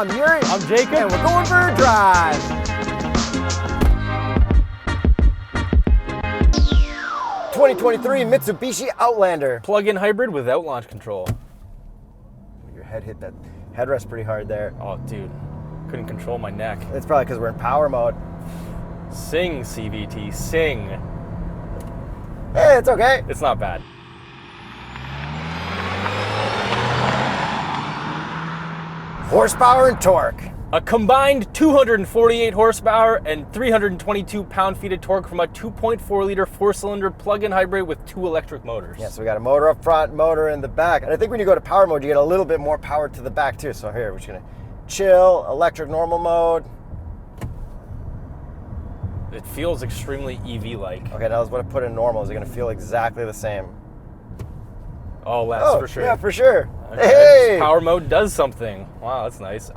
I'm Yuri. I'm Jacob. And we're going for a drive. 2023 Mitsubishi Outlander. Plug-in hybrid without launch control. Your head hit that headrest pretty hard there. Oh, dude. Couldn't control my neck. It's probably because we're in power mode. Sing, CVT, sing. Hey, it's okay. It's not bad. Horsepower and torque. A combined 248 horsepower and 322 pound-feet of torque from a 2.4-liter four-cylinder plug-in hybrid with 2 electric motors. Yeah, so we got a motor up front, motor in the back. And I think when you go to power mode, you get a little bit more power to the back too. So here, we're just gonna chill, electric normal mode. It feels extremely EV-like. Okay, now let's put in normal. Is it gonna feel exactly the same? Oh, that's for sure. Yeah, for sure. Okay. Hey! Power mode does something. Wow, that's nice.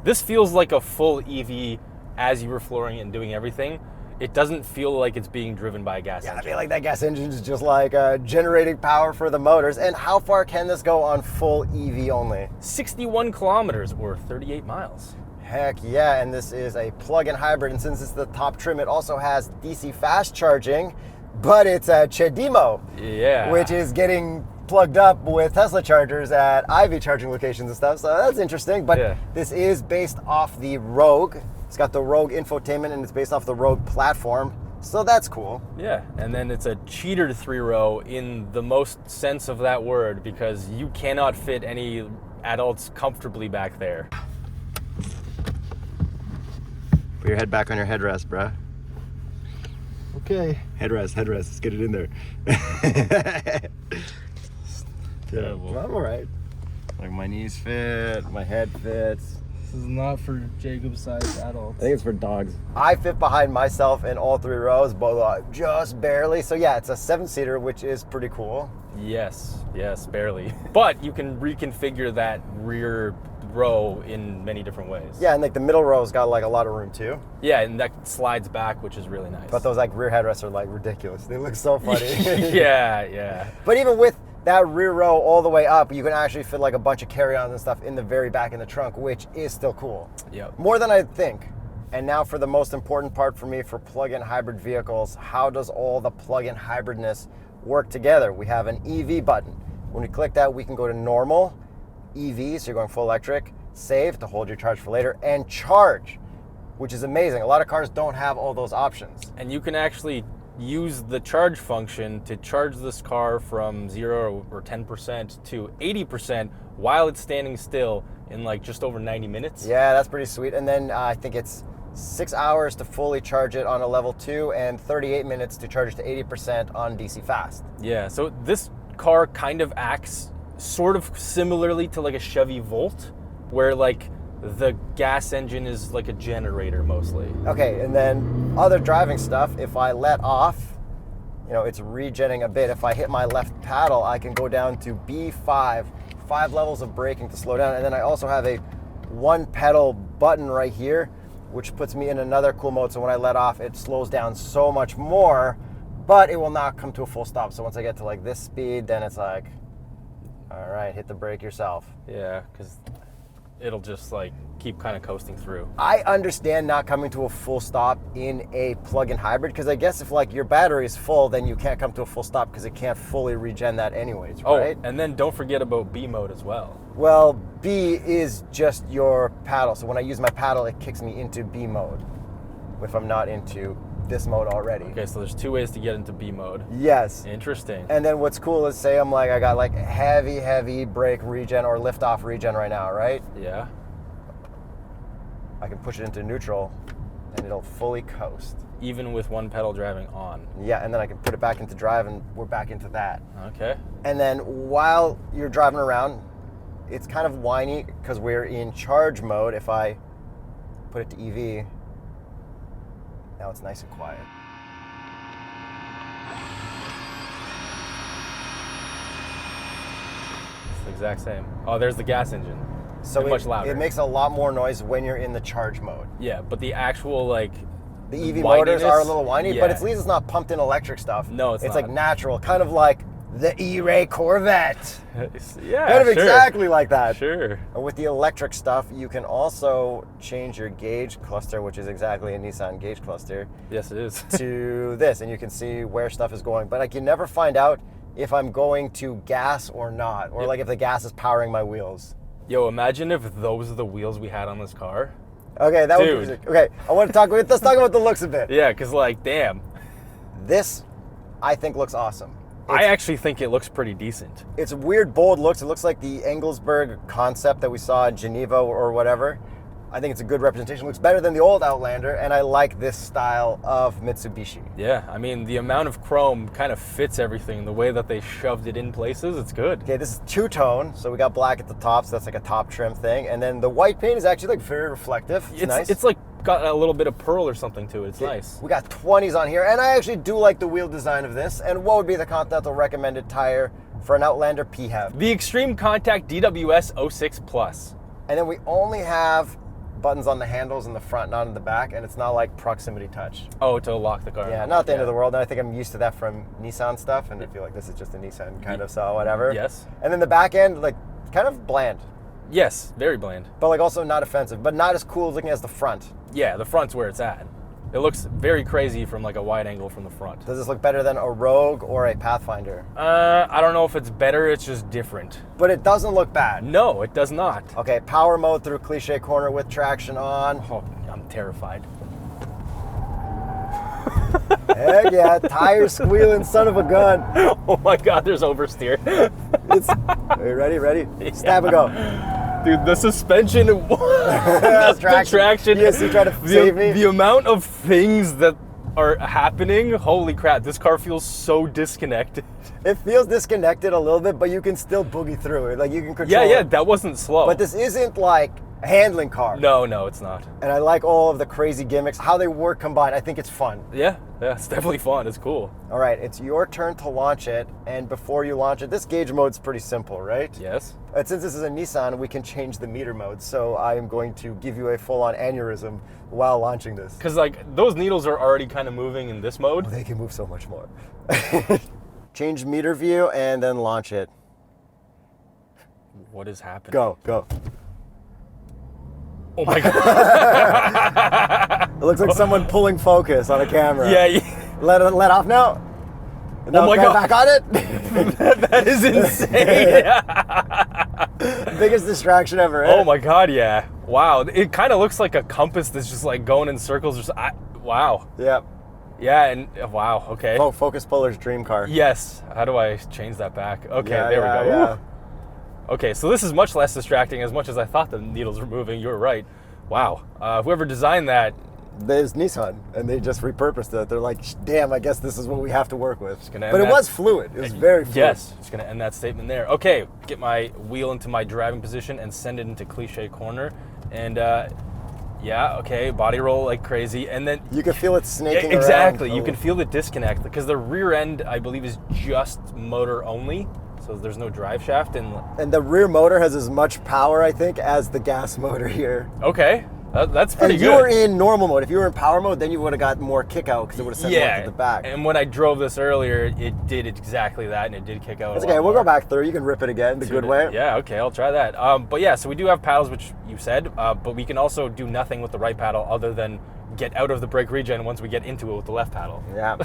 This feels like a full EV as you were flooring it and doing everything. It doesn't feel like it's being driven by a gas engine. I feel like that gas engine is just like generating power for the motors. And how far can this go on full EV only? 61 kilometers or 38 miles. Heck yeah, and this is a plug-in hybrid. And since it's the top trim, it also has DC fast charging, but it's a CHEDEMO. Yeah. Which is getting plugged up with Tesla chargers at IV charging locations and stuff, so that's interesting. But This is based off the Rogue. It's got the Rogue infotainment and it's based off the Rogue platform, so that's cool. Yeah, and then it's a cheater 3-row in the most sense of that word, because you cannot fit any adults comfortably back there. Put your head back on your headrest, bruh. Okay. Headrest, let's get it in there. Terrible. Well, I'm all right. Like my knees fit, my head fits. This is not for Jacob-sized adults. I think it's for dogs. I fit behind myself in all 3 rows, but just barely. So yeah, it's a 7-seater, which is pretty cool. Yes, barely. But you can reconfigure that rear row in many different ways. Yeah, and like the middle row's got like a lot of room too. Yeah, and that slides back, which is really nice. But those like rear headrests are like ridiculous. They look so funny. Yeah. But even with that rear row all the way up, you can actually fit like a bunch of carry-ons and stuff in the very back in the trunk, which is still cool. Yep. More than I think. And now for the most important part for me for plug-in hybrid vehicles, how does all the plug-in hybridness work together? We have an EV button. When we click that, we can go to normal, EV, so you're going full electric, save to hold your charge for later, and charge, which is amazing. A lot of cars don't have all those options. And you can actually use the charge function to charge this car from 0 or 10% to 80% while it's standing still in like just over 90 minutes. Yeah, that's pretty sweet. And then I think it's 6 hours to fully charge it on a level 2 and 38 minutes to charge it to 80% on DC fast. Yeah, so this car kind of acts sort of similarly to like a Chevy Volt, where like the gas engine is like a generator mostly. Okay, and then other driving stuff, if I let off, it's regenning a bit. If I hit my left paddle, I can go down to B5, 5 levels of braking to slow down. And then I also have a 1 pedal button right here, which puts me in another cool mode. So when I let off, it slows down so much more, but it will not come to a full stop. So once I get to like this speed, then it's like, all right, hit the brake yourself. Yeah, because it'll just like keep kind of coasting through. I understand not coming to a full stop in a plug-in hybrid, because I guess if like your battery is full, then you can't come to a full stop because it can't fully regen that anyways, right? Oh, and then don't forget about B mode as well. Well, B is just your paddle. So when I use my paddle, it kicks me into B mode if I'm not into this mode already. Okay, so there's 2 ways to get into B mode. Yes. Interesting. And then what's cool is, say I got like heavy brake regen or lift off regen right now, right? Yeah. I can push it into neutral and it'll fully coast. Even with 1 pedal driving on. Yeah, and then I can put it back into drive and we're back into that. Okay. And then while you're driving around, it's kind of whiny because we're in charge mode. If I put it to EV, now it's nice and quiet. It's the exact same. Oh, there's the gas engine. So much louder. It makes a lot more noise when you're in the charge mode. Yeah, but the actual like the EV motors whininess, are a little whiny, yeah. but at least it's not pumped in electric stuff. No, it's not. Like natural, kind of like the E-Ray Corvette. Yeah, Kind of sure. exactly like that. Sure. And with the electric stuff, you can also change your gauge cluster, which is exactly a Nissan gauge cluster, Yes, it is. to this, and you can see where stuff is going. But I can never find out if I'm going to gas or not, or Yep. like if the gas is powering my wheels. Yo, imagine if those are the wheels we had on this car. Okay, that would be Dude. okay. Let's talk about the looks a bit. Yeah, because like, damn. This, I think, looks awesome. I actually think it looks pretty decent. It's weird, bold looks. It looks like the Engelsberg concept that we saw in Geneva or whatever. I think it's a good representation. It looks better than the old Outlander, and I like this style of Mitsubishi. Yeah, I mean, the amount of chrome kind of fits everything. The way that they shoved it in places, it's good. Okay, this is two-tone, so we got black at the top, so that's like a top trim thing. And then the white paint is actually like very reflective. It's nice. It's like got a little bit of pearl or something to it. It's nice. We got 20s on here, and I actually do like the wheel design of this. And what would be the Continental recommended tire for an Outlander PHEV? The Extreme Contact DWS 06 Plus. And then we only have buttons on the handles in the front, not in the back, and it's not like proximity touch. Oh, to lock the car. Yeah, not the end of the world. And I think I'm used to that from Nissan stuff, and I feel like this is just a Nissan kind of, so whatever. Yes. And then the back end, like, kind of bland, Yes, very bland. but like also not offensive, but not as cool looking as the front. Yeah, the front's where it's at. It looks very crazy from like a wide angle from the front. Does this look better than a Rogue or a Pathfinder? I don't know if it's better, it's just different. But it doesn't look bad. No, it does not. Okay, power mode through cliche corner with traction on. Oh, I'm terrified. Heck yeah, tires squealing, son of a gun. Oh my god, there's oversteer. Are you ready? Stab and go. Dude, the suspension, the traction. Yes, you try to save me. The amount of things that are happening, holy crap, this car feels so disconnected. It feels disconnected a little bit, but you can still boogie through it. Like you can control Yeah, it. that wasn't slow. But this isn't like a handling car. No, it's not. And I like all of the crazy gimmicks, how they work combined. I think it's fun. Yeah, it's definitely fun. It's cool. All right, it's your turn to launch it. And before you launch it, this gauge mode's pretty simple, right? Yes. And since this is a Nissan, we can change the meter mode. So I am going to give you a full-on aneurysm while launching this. Because like those needles are already kind of moving in this mode. They can move so much more. Change meter view and then launch it. What is happening? Go. Oh my god. It looks like someone pulling focus on a camera. Yeah. Let off now. Oh my god. Back on it. That is insane. Biggest distraction ever. Eh? Oh my god, yeah. Wow. It kind of looks like a compass that's just like going in circles. Wow. Yeah. Yeah, and wow, okay. Oh, focus puller's dream car. Yes. How do I change that back? Okay, Yeah, there we go. yeah. Woo. Okay, so this is much less distracting as much as I thought the needles were moving. You were right. Wow. Whoever designed that. There's Nissan, and they just repurposed it. They're like, damn, I guess this is what we have to work with. gonna But end it was fluid. It was very fluid. Yes, just going to end that statement there. Okay, get my wheel into my driving position and send it into cliche corner. And yeah, okay, body roll like crazy. And then You can feel it snaking around. exactly. You Oh. can feel the disconnect because the rear end, I believe, is just motor only. So there's no drive shaft. And the rear motor has as much power, I think, as the gas motor here. Okay, that's pretty And good. you were in normal mode. If you were in power mode, then you would have got more kick out because it would have sent more to the back. And when I drove this earlier, it did exactly that, and it did kick out. It's a okay. lot We'll more. go back through. You can rip it again the good way. Yeah, okay, I'll try that. But yeah, so we do have paddles, which you said, but we can also do nothing with the right paddle other than get out of the brake regen once we get into it with the left paddle. Yeah.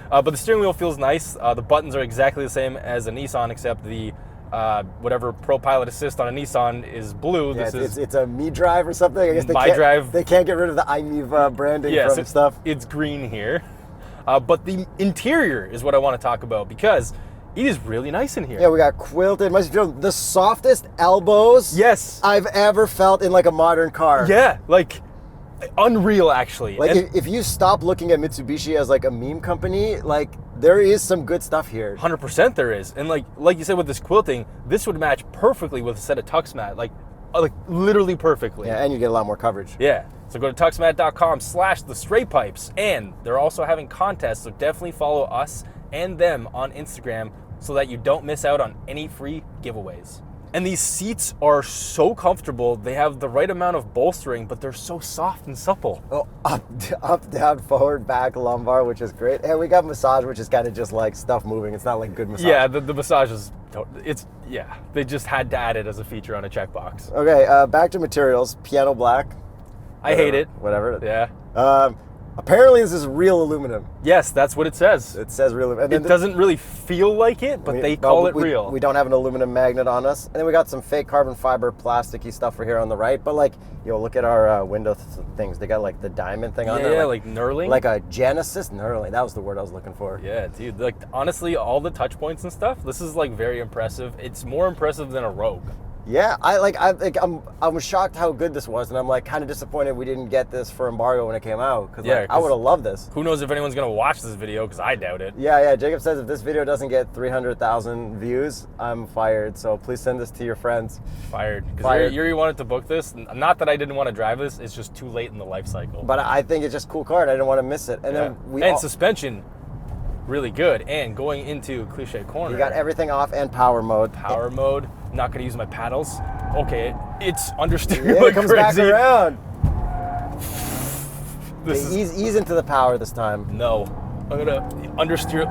But the steering wheel feels nice. The buttons are exactly the same as a Nissan, except the whatever Pro Pilot Assist on a Nissan is blue. Yeah, This is it's a Me Drive or something. I guess they My can't, Drive. They can't get rid of the iMev branding yes, from stuff. It's green here. But the interior is what I want to talk about because it is really nice in here. Yeah, we got quilted. Must feel the softest elbows Yes. I've ever felt in like a modern car. Yeah, like unreal actually. Like And if you stop looking at Mitsubishi as like a meme company, like there is some good stuff here. 100% there is. And like you said with this quilting, this would match perfectly with a set of TuxMat, like literally perfectly. Yeah, and you get a lot more coverage. Yeah. So go to tuxmat.com/TheStraightPipes, and they're also having contests, so definitely follow us and them on Instagram so that you don't miss out on any free giveaways. And these seats are so comfortable. They have the right amount of bolstering, but they're so soft and supple. Oh, up, down, forward, back, lumbar, which is great. And we got massage, which is kind of just like stuff moving. It's not like good massage. Yeah, the massage is, they just had to add it as a feature on a checkbox. Okay, back to materials. Piano black. I hate it. Whatever. Yeah. Apparently this is real aluminum. Yes, that's what it says. It says real aluminum. It doesn't really feel like it, but they call it real. We don't have an aluminum magnet on us. And then we got some fake carbon fiber plasticky stuff for here on the right. But like, look at our window things. They got like the diamond thing on there. Yeah, like knurling. Like a Genesis knurling. That was the word I was looking for. Yeah, dude. Like, honestly, all the touch points and stuff, this is like very impressive. It's more impressive than a Rogue. Yeah, I'm shocked how good this was, and I'm like kind of disappointed we didn't get this for embargo when it came out, because I would have loved this. Who knows if anyone's gonna watch this video, because I doubt it. Yeah. Jacob says if this video doesn't get 300,000 views, I'm fired. So please send this to your friends. Fired. Because Yuri wanted to book this. Not that I didn't want to drive this. It's just too late in the life cycle. But I think it's just a cool car, and I didn't want to miss it. And then suspension, really good. And going into Cliche Corner, you got everything off and power mode. Power mode. Not gonna use my paddles. Okay, it's understeer. Yeah, it comes crazy. back around. Ease into the power this time. No, I'm gonna understeer.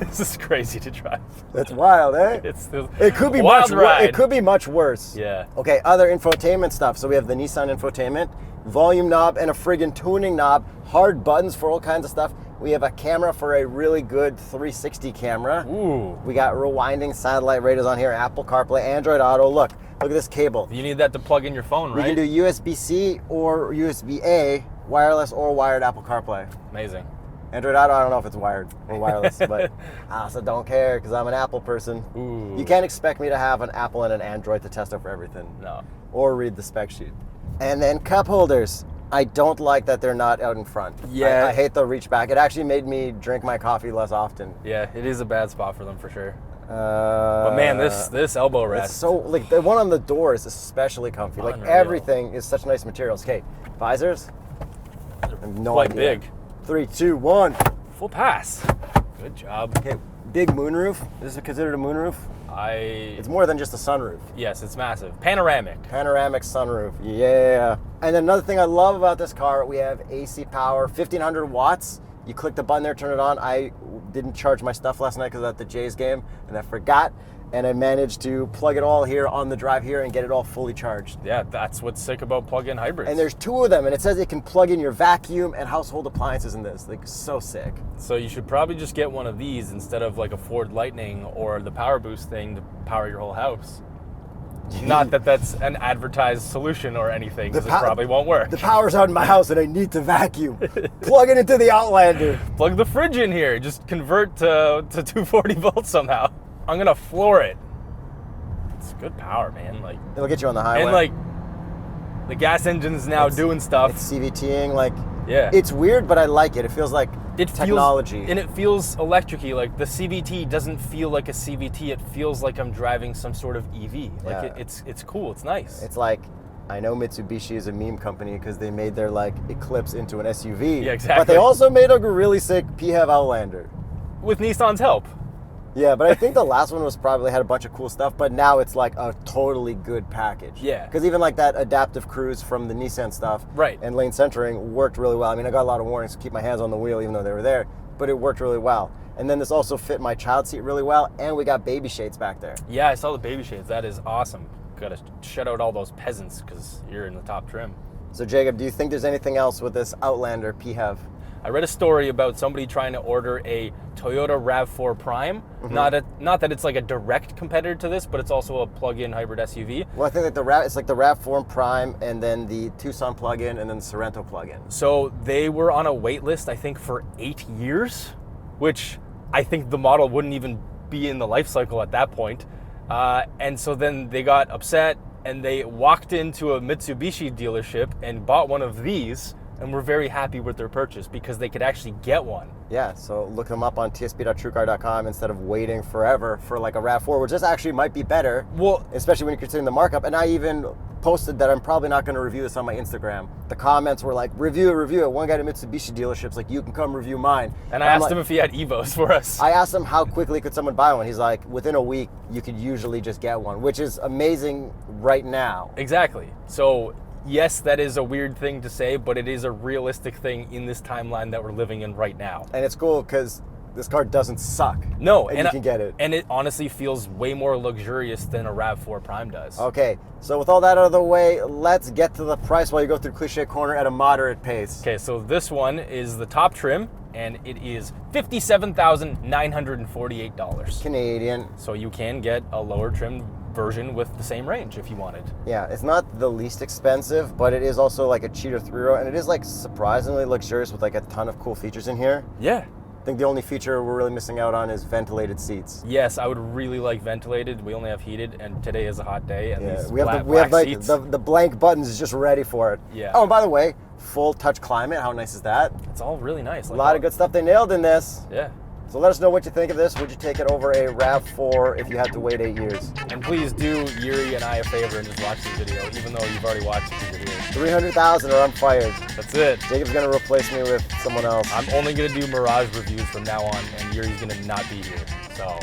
This is crazy to drive. That's wild, eh? It could be wild ride. It could be much worse. Yeah. Okay, other infotainment stuff. So we have the Nissan infotainment, volume knob, and a friggin' tuning knob. Hard buttons for all kinds of stuff. We have a camera for a really good 360 camera. Ooh. We got rewinding satellite radios on here, Apple CarPlay, Android Auto. Look at this cable. You need that to plug in your phone, right? We can do USB-C or USB-A, wireless or wired Apple CarPlay. Amazing. Android Auto, I don't know if it's wired or wireless, but I also don't care because I'm an Apple person. Ooh. You can't expect me to have an Apple and an Android to test out for everything. No. Or read the spec sheet. And then cup holders. I don't like that they're not out in front. Yeah. I hate the reach back. It actually made me drink my coffee less often. Yeah, it is a bad spot for them for sure. But man, this elbow rest. It's so, like, the one on the door is especially comfy. Like, Unreal. everything is such nice materials. Okay, visors. I have no quite idea. big. 3, 2, 1. Full pass. Good job. Okay, big moonroof. Is it considered a moonroof? It's more than just a sunroof. Yes, it's massive. Panoramic. Panoramic sunroof, yeah. And then another thing I love about this car, we have AC power, 1,500 watts. You click the button there, turn it on. I didn't charge my stuff last night because I was at the Jays game, and I forgot. And I managed to plug it all here on the drive here and get it all fully charged. Yeah, that's what's sick about plug-in hybrids. And there's 2 of them, and it says it can plug in your vacuum and household appliances in this. Like, so sick. So you should probably just get one of these instead of like a Ford Lightning or the Power Boost thing to power your whole house. Not that that's an advertised solution or anything, because it probably won't work. The power's out in my house and I need to vacuum. Plug it into the Outlander. Plug the fridge in here. Just convert to 240 volts somehow. I'm gonna floor it. It's good power, man. Like, it'll get you on the highway. And like, the gas engine's now doing stuff. It's CVTing, like, yeah. It's weird, but I like it. It feels like technology. And it feels electric-y. Like, the CVT doesn't feel like a CVT. It feels like I'm driving some sort of EV. Like, it's cool. It's nice. It's like, I know Mitsubishi is a meme company because they made their, like, Eclipse into an SUV. Yeah, exactly. But they also made a really sick PHEV Outlander. With Nissan's help. Yeah, but I think the last one was probably had a bunch of cool stuff, but now it's like a totally good package. Yeah. Because even like that adaptive cruise from the Nissan stuff, right, and lane centering worked really well. I mean, I got a lot of warnings to keep my hands on the wheel even though they were there, but it worked really well. And then this also fit my child seat really well, and we got baby shades back there. Yeah, I saw the baby shades. That is awesome. Gotta shut out all those peasants because you're in the top trim. So Jacob, do you think there's anything else with this Outlander PHEV? I read a story about somebody trying to order a Toyota RAV4 Prime. Mm-hmm. Not that it's like a direct competitor to this, but it's also a plug-in hybrid SUV. Well, I think like it's like the RAV4 Prime, and then the Tucson plug-in, and then the Sorento plug-in. So they were on a wait list, I think, for 8 years, which I think the model wouldn't even be in the life cycle at that point. And so then they got upset, and they walked into a Mitsubishi dealership and bought one of these, and were very happy with their purchase because they could actually get one. Yeah, so look them up on tsp.truecar.com instead of waiting forever for like a RAV4, which this actually might be better. Well, especially when you're considering the markup. And I even posted that I'm probably not going to review this on my Instagram, the comments were like, review it. One guy at Mitsubishi dealerships like, you can come review mine. And I asked him if he had Evos for us. I asked him how quickly could someone buy one. He's like, within a week, you could usually just get one, which is amazing right now. Exactly. So yes, that is a weird thing to say, but it is a realistic thing in this timeline that we're living in right now. And it's cool because this car doesn't suck. No, and you can get it. And it honestly feels way more luxurious than a RAV4 Prime does. Okay, so with all that out of the way, let's get to the price while you go through Cliche Corner at a moderate pace. Okay, so this one is the top trim, and it is $57,948. Canadian. So you can get a lower trim version with the same range if you wanted. Yeah, it's not the least expensive, but it is also like a cheater 3-row, and it is like surprisingly luxurious with like a ton of cool features in here. Yeah. I think the only feature we're really missing out on is ventilated seats. Yes, I would really like ventilated. We only have heated, and today is a hot day, and these we have black like seats. the blank buttons is just ready for it. Yeah. Oh, and by the way, full touch climate. How nice is that? It's all really nice. A lot of good stuff they nailed in this. Yeah. So let us know what you think of this. Would you take it over a RAV4 if you had to wait 8 years? And please do Yuri and I a favor and just watch the video, even though you've already watched the video. 300,000 or I'm fired. That's it. Jacob's gonna replace me with someone else. I'm only gonna do Mirage reviews from now on, and Yuri's gonna not be here. So